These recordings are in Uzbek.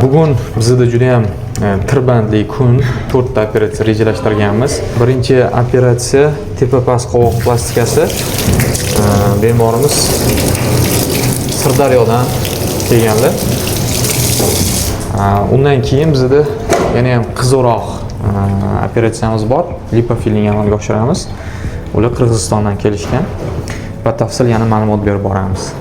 Bugun bizda juda ham tirbandli kun, 4 ta operatsiya rejalashtirganmiz. Birinchi operatsiya tepa past qovoq plastikasi. Bemorimiz Sirdaryodan kelganlar. Undan keyin bizda yana ham qiziqroq operatsiyamiz bor. Lipofilling amalga oshiramiz. Ular Qirg'izistondan kelishgan. Batafsil yana ma'lumot berib boramiz.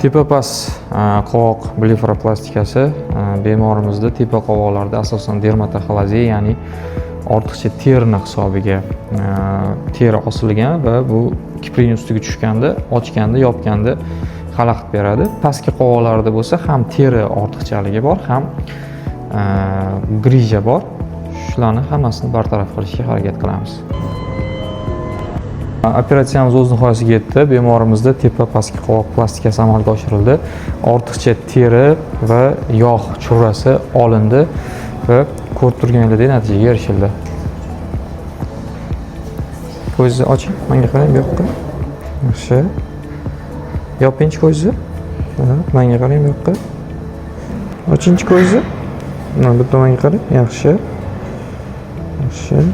Tepa past qovoq blefaroplastikasi bemorimizda tepa qovoqlarda asosan dermatoxalaziya, ya'ni ortiqcha terini hisobiga teri osilgan va bu kiprikning ustiga tushganda, ochganda, yopganda xalaqit beradi. Pastki qovoqlarda bo'lsa ham teri ortiqchaligi bor, ham grija bor. Shularni hammasini bartaraf qilishga harakat qilamiz. Operatsiyamiz o'z nihoyasiga yetdi. Bemorimizda tepa pastki qovoq plastikasi amalga oshirildi. Ortiqcha teri va yog' churrasi olindi va ko'rib turganingizdek natijaga erishildi. Ko'zingizni oching, menga qarang, bu yoqqa. Yaxshi. Yoping ko'zingizni. Menga qarang, bu yoqqa. Oching ko'zingizni. Mana bu tomonga qarang. Yaxshi. Yaxshi.